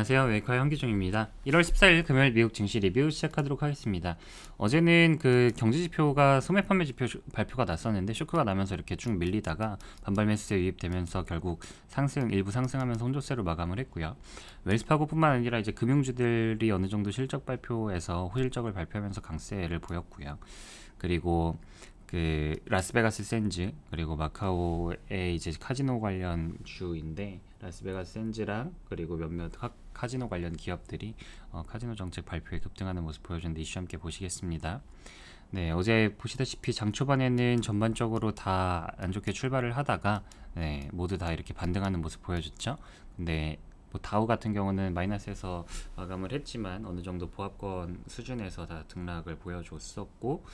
안녕하세요. 웨이커의 현기종입니다. 1월 14일 금요일 미국 증시 리뷰 시작하도록 하겠습니다. 어제는 그 경제지표가 소매 판매 지표 발표가 났었는데 쇼크가 나면서 이렇게 쭉 밀리다가 반발 매수세 유입되면서 결국 일부 상승하면서 혼조세로 마감을 했고요. 웰스파고뿐만 아니라 이제 금융주들이 어느 정도 실적 발표에서 호실적을 발표하면서 강세를 보였고요. 그리고 그 라스베가스 샌즈 그리고 마카오의 이제 카지노 관련 주인데 라스베가스 샌즈랑 그리고 몇몇 카지노 관련 기업들이 카지노 정책 발표에 급등하는 모습 보여주는데 이슈 함께 보시겠습니다. 네, 어제 보시다시피 장 초반에는 전반적으로 다 안 좋게 출발을 하다가 모두 다 이렇게 반등하는 모습 보여줬죠. 근데 뭐 다우 같은 경우는 마이너스에서 마감을 했지만 어느 정도 보합권 수준에서 다 등락을 보여줬었고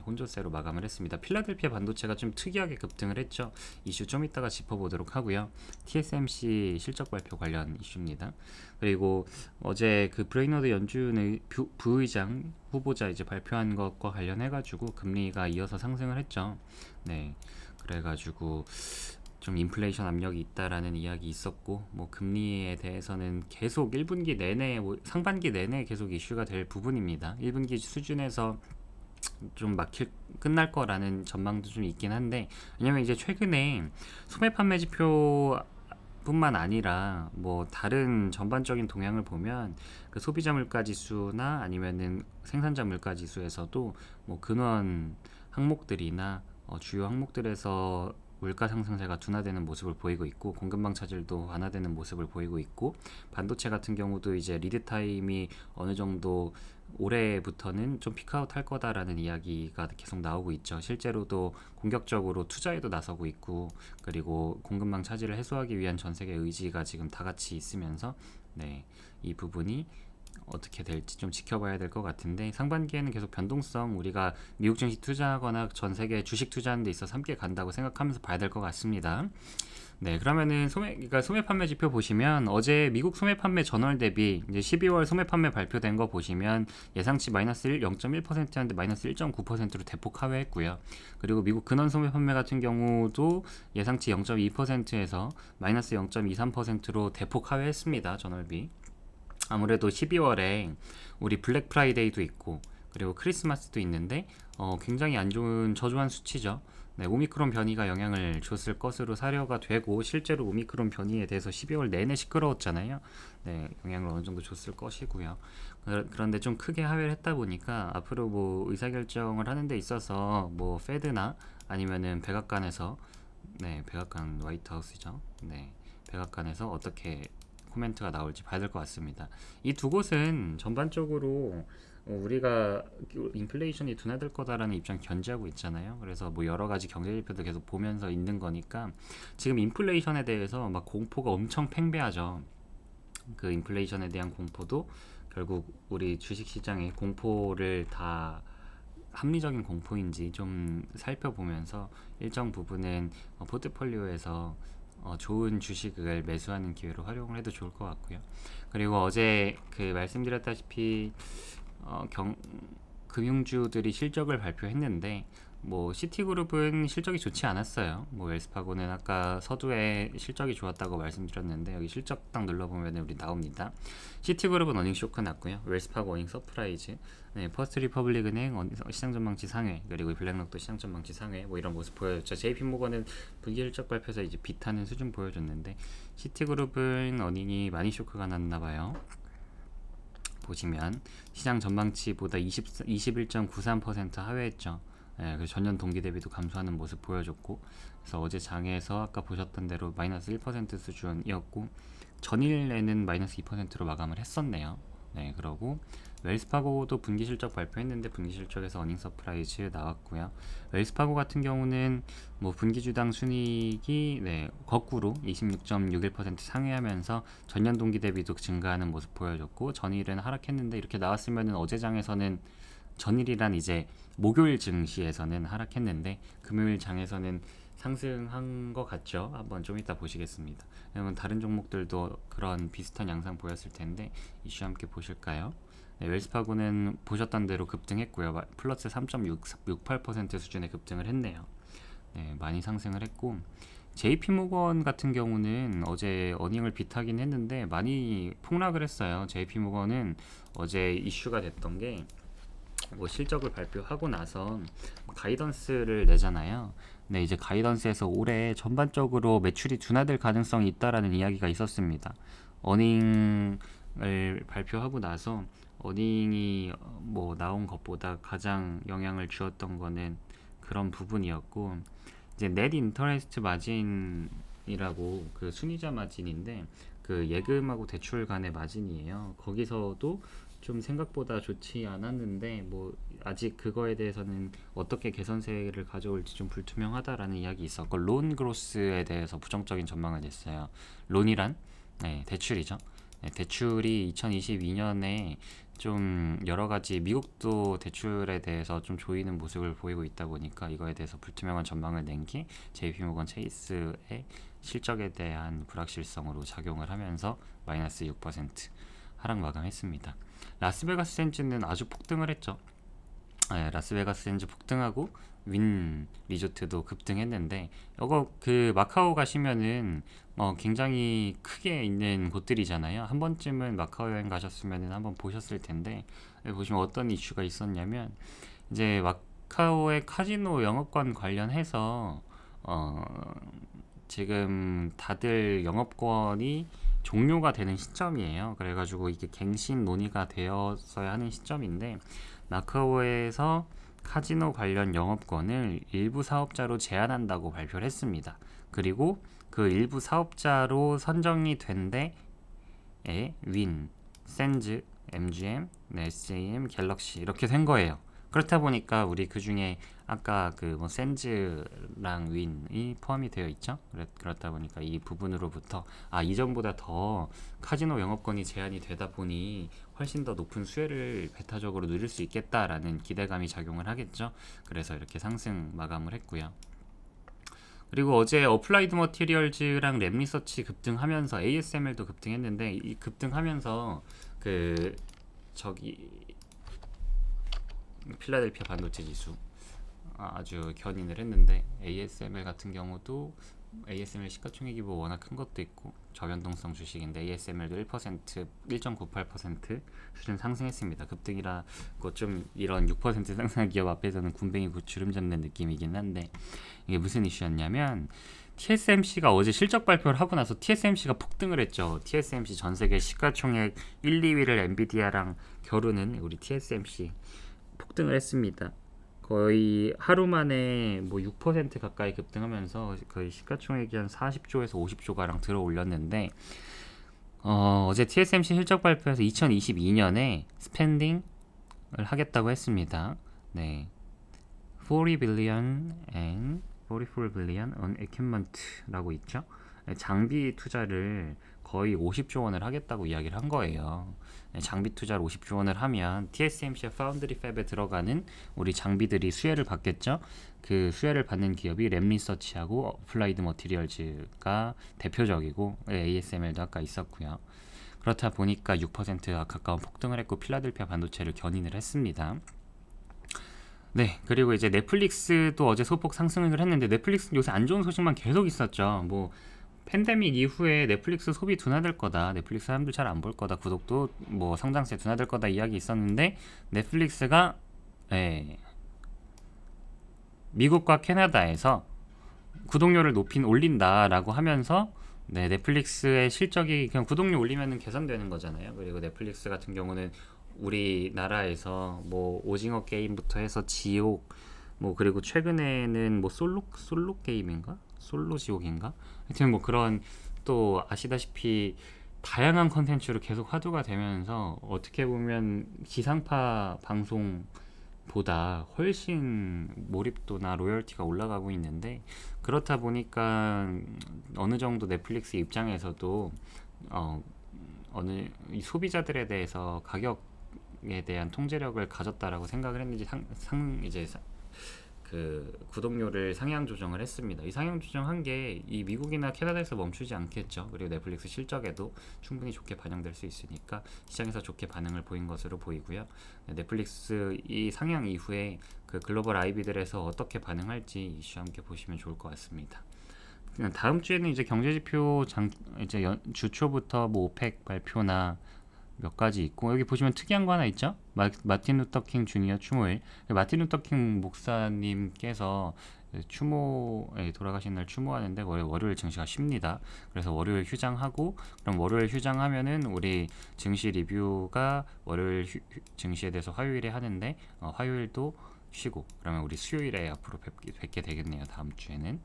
혼조세로 마감을 했습니다. 필라델피아 반도체가 좀 특이하게 급등을 했죠. 이슈 좀 이따가 짚어보도록 하고요. TSMC 실적 발표 관련 이슈입니다. 그리고 어제 그 브레이너드 연준의 부의장 후보자 이제 발표한 것과 관련해가지고 금리가 이어서 상승을 했죠. 그래가지고 좀 인플레이션 압력이 있다라는 이야기 있었고, 뭐 금리에 대해서는 계속 1분기 내내, 상반기 내내 계속 이슈가 될 부분입니다. 1분기 수준에서 좀 끝날 거라는 전망도 좀 있긴 한데, 왜냐면 이제 최근에 소매 판매 지표 뿐만 아니라 뭐 다른 전반적인 동향을 보면 그 소비자 물가 지수나 아니면은 생산자 물가 지수에서도 뭐 근원 항목들이나 주요 항목들에서 물가 상승세가 둔화되는 모습을 보이고 있고, 공급망 차질도 완화되는 모습을 보이고 있고, 반도체 같은 경우도 이제 리드 타임이 어느 정도 올해부터는 좀 피크아웃 할 거다라는 이야기가 계속 나오고 있죠. 실제로도 공격적으로 투자에도 나서고 있고, 그리고 공급망 차질을 해소하기 위한 전 세계 의지가 지금 다 같이 있으면서 이 부분이 어떻게 될지 좀 지켜봐야 될 것 같은데, 상반기에는 계속 변동성, 우리가 미국 증시 투자하거나 전 세계 주식 투자하는 데 있어서 함께 간다고 생각하면서 봐야 될 것 같습니다. 그러면은 소매 판매 지표 보시면 어제 미국 소매 판매 전월 대비 이제 12월 소매 판매 발표된 거 보시면 예상치 마이너스 0.1%였는데 마이너스 1.9%로 대폭 하회했고요. 그리고 미국 근원 소매 판매 같은 경우도 예상치 0.2%에서 마이너스 0.23%로 대폭 하회했습니다. 전월비. 아무래도 12월에 우리 블랙 프라이데이도 있고 그리고 크리스마스도 있는데 굉장히 안 좋은 저조한 수치죠. 오미크론 변이가 영향을 줬을 것으로 사료가 되고, 실제로 오미크론 변이에 대해서 12월 내내 시끄러웠잖아요. 영향을 어느 정도 줬을 것이고요. 그런데 좀 크게 하회를 했다 보니까 앞으로 뭐 의사결정을 하는 데 있어서 뭐 페드나 아니면은 백악관에서 백악관 화이트하우스죠. 백악관에서 어떻게 코멘트가 나올지 봐야 될 것 같습니다. 이 두 곳은 전반적으로 우리가 인플레이션이 둔화될 거다라는 입장 견지하고 있잖아요. 그래서 뭐 여러 가지 경제 지표도 계속 보면서 있는 거니까 지금 인플레이션에 대해서 막 공포가 엄청 팽배하죠. 그 인플레이션에 대한 공포도 결국 우리 주식시장의 공포를 다 합리적인 공포인지 좀 살펴보면서 일정 부분은 포트폴리오에서 좋은 주식을 매수하는 기회로 활용을 해도 좋을 것 같고요. 그리고 어제 그 말씀드렸다시피 금융주들이 실적을 발표했는데 뭐 시티그룹은 실적이 좋지 않았어요. 뭐 웰스파고는 아까 서두에 실적이 좋았다고 말씀드렸는데 여기 실적 딱 눌러보면 우리 나옵니다. 시티그룹은 어닝 쇼크 났고요. 웰스파고 어닝 서프라이즈, 퍼스트 리퍼블릭 은행 시장 전망치 상회, 그리고 블랙록도 시장 전망치 상회, 뭐 이런 모습 보여줬죠. JP모건은 분기 실적 발표에서 이제 비타는 수준 보여줬는데 시티그룹은 어닝이 많이 쇼크가 났나봐요. 보시면 시장 전망치보다 21.93% 하회했죠. 그래서 전년 동기 대비도 감소하는 모습 보여줬고, 그래서 어제 장에서 아까 보셨던 대로 마이너스 1% 수준이었고 전일에는 마이너스 2%로 마감을 했었네요. 그러고 웰스파고도 분기 실적 발표했는데 분기 실적에서 어닝 서프라이즈 나왔고요. 웰스파고 같은 경우는 뭐 분기 주당 순이익이 거꾸로 26.61% 상회하면서 전년 동기 대비도 증가하는 모습 보여줬고, 전일은 하락했는데 이렇게 나왔으면은 어제 장에서는 전일이란 이제 목요일 증시에서는 하락했는데 금요일 장에서는 상승한 것 같죠. 한번 좀 이따 보시겠습니다. 왜냐면 다른 종목들도 그런 비슷한 양상 보였을 텐데 이슈 함께 보실까요? 웰스파고는 보셨던 대로 급등했고요. 플러스 3.68% 수준의 급등을 했네요. 많이 상승을 했고, JP모건 같은 경우는 어제 어닝을 비트하긴 했는데 많이 폭락을 했어요. JP모건은 어제 이슈가 됐던 게 뭐 실적을 발표하고 나서 가이던스를 내잖아요. 근데 이제 가이던스에서 올해 전반적으로 매출이 둔화될 가능성이 있다라는 이야기가 있었습니다. 어닝을 발표하고 나서 어닝이 뭐 나온 것보다 가장 영향을 주었던 거는 그런 부분이었고, 이제 넷 인터레스트 마진이라고 그 순이자 마진인데 그 예금하고 대출 간의 마진이에요. 거기서도 좀 생각보다 좋지 않았는데 뭐 아직 그거에 대해서는 어떻게 개선세를 가져올지 좀 불투명하다라는 이야기 있었고, 론 그로스에 대해서 부정적인 전망을 냈어요. 론이란 대출이죠. 대출이 2022년에 좀 여러 가지 미국도 대출에 대해서 좀 조이는 모습을 보이고 있다 보니까 이거에 대해서 불투명한 전망을 낸 게 JP모건 체이스의 실적에 대한 불확실성으로 작용을 하면서 마이너스 6% 하락 마감했습니다. 라스베가스 샌즈는 아주 폭등을 했죠. 라스베가스 샌즈 폭등하고 윈 리조트도 급등했는데, 이거 그 마카오 가시면은 굉장히 크게 있는 곳들이잖아요. 한 번쯤은 마카오 여행 가셨으면 한번 보셨을 텐데, 보시면 어떤 이슈가 있었냐면 이제 마카오의 카지노 영업권 관련해서 지금 다들 영업권이 종료가 되는 시점이에요. 그래가지고 이게 갱신 논의가 되었어야 하는 시점인데, 마카오에서 카지노 관련 영업권을 일부 사업자로 제한한다고 발표를 했습니다. 그리고 그 일부 사업자로 선정이 된 데에 윈, 샌즈, MGM, SJM, 갤럭시 이렇게 된 거예요. 그렇다 보니까 우리 그 중에 아까 그 뭐 샌즈랑 윈이 포함이 되어 있죠. 그렇다 보니까 이 부분으로부터 이전보다 더 카지노 영업권이 제한이 되다 보니 훨씬 더 높은 수혜를 배타적으로 누릴 수 있겠다라는 기대감이 작용을 하겠죠. 그래서 이렇게 상승 마감을 했고요. 그리고 어제 어플라이드 머티리얼즈랑 랩리서치 급등하면서 ASML도 급등했는데, 이 급등하면서 그 저기 필라델피아 반도체 지수 아주 견인을 했는데, ASML 같은 경우도 ASML 시가총액이 뭐 워낙 큰 것도 있고 저변동성 주식인데 ASML도 1%, 1.98% 수준 상승했습니다. 급등이라고 좀 이런 6% 상승한 기업 앞에서는 군뱅이 주름 잡는 느낌이긴 한데, 이게 무슨 이슈였냐면 TSMC가 어제 실적 발표를 하고 나서 TSMC가 폭등을 했죠. TSMC 전 세계 시가총액 1, 2위를 엔비디아랑 겨루는 우리 TSMC 폭등을 했습니다. 거의 하루 만에 뭐 6% 가까이 급등하면서 거의 시가총액이 한 40조에서 50조 가량 들어 올렸는데, 어제 TSMC 실적 발표에서 2022년에 스펜딩을 하겠다고 했습니다. 네, 40 billion and 44 billion on equipment라고 있죠. 장비 투자를 거의 50조 원을 하겠다고 이야기를 한 거예요. 장비 투자를 50조 원을 하면 TSMC와 파운드리 팹에 들어가는 우리 장비들이 수혜를 받겠죠. 그 수혜를 받는 기업이 랩리서치하고 어플라이드 머티리얼즈가 대표적이고, ASML도 아까 있었고요. 그렇다 보니까 6% 가까운 폭등을 했고 필라델피아 반도체를 견인을 했습니다. 네, 그리고 이제 넷플릭스도 어제 소폭 상승을 했는데, 넷플릭스는 요새 안 좋은 소식만 계속 있었죠. 뭐 팬데믹 이후에 넷플릭스 소비 둔화될 거다, 넷플릭스 사람들 잘 안 볼 거다, 구독도 뭐 성장세 둔화될 거다 이야기 있었는데, 넷플릭스가 미국과 캐나다에서 구독료를 올린다라고 하면서, 넷플릭스의 실적이 그냥 구독료 올리면 개선되는 거잖아요. 그리고 넷플릭스 같은 경우는 우리나라에서 뭐 오징어 게임부터 해서 지옥, 뭐 그리고 최근에는 뭐 솔로 게임인가? 솔로 지옥인가? 하여튼 뭐 그런, 또 아시다시피 다양한 컨텐츠로 계속 화두가 되면서 어떻게 보면 지상파 방송보다 훨씬 몰입도나 로열티가 올라가고 있는데, 그렇다 보니까 어느 정도 넷플릭스 입장에서도 어느 이 소비자들에 대해서 가격에 대한 통제력을 가졌다라고 생각을 했는지 그 구독료를 상향 조정을 했습니다. 이 상향 조정한 게 이 미국이나 캐나다에서 멈추지 않겠죠. 그리고 넷플릭스 실적에도 충분히 좋게 반영될 수 있으니까 시장에서 좋게 반응을 보인 것으로 보이고요. 넷플릭스 이 상향 이후에 그 글로벌 IB들에서 어떻게 반응할지 이슈 함께 보시면 좋을 것 같습니다. 다음 주에는 이제 경제지표 이제 주초부터 뭐 오펙 발표나 몇 가지 있고, 여기 보시면 특이한 거 하나 있죠? 마틴 루터 킹 주니어 추모일. 마틴 루터 킹 목사님께서 추모에 돌아가신 날 추모하는데 월요일 증시가 쉽니다. 그래서 월요일 휴장하고, 그럼 월요일 휴장하면은 우리 증시 리뷰가 월요일 증시에 대해서 화요일에 하는데, 화요일도 쉬고, 그러면 우리 수요일에 앞으로 뵙게 되겠네요. 다음 주에는.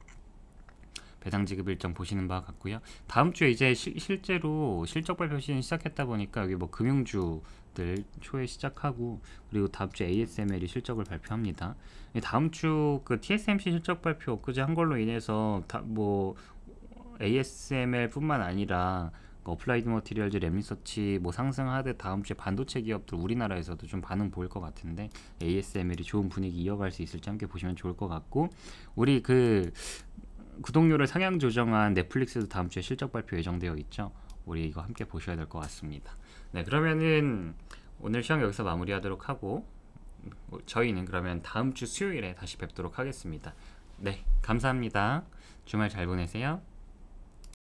배당 지급 일정 보시는 바와 같고요. 다음 주에 이제 실제로 실적 발표 시즌 시작했다 보니까 여기 뭐 금융주들 초에 시작하고, 그리고 다음 주에 ASML이 실적을 발표합니다. 다음 주 그 TSMC 실적 발표 엊그제 한 걸로 인해서 뭐 ASML 뿐만 아니라 어플라이드 머티리얼즈, 랩리서치 뭐 상승하듯 다음 주에 반도체 기업들 우리나라에서도 좀 반응 보일 것 같은데, ASML이 좋은 분위기 이어갈 수 있을지 함께 보시면 좋을 것 같고, 우리 그 구독료를 상향 조정한 넷플릭스도 다음 주에 실적 발표 예정되어 있죠. 우리 이거 함께 보셔야 될 것 같습니다. 네, 그러면은 오늘 시황 여기서 마무리하도록 하고, 저희는 그러면 다음 주 수요일에 다시 뵙도록 하겠습니다. 네, 감사합니다. 주말 잘 보내세요.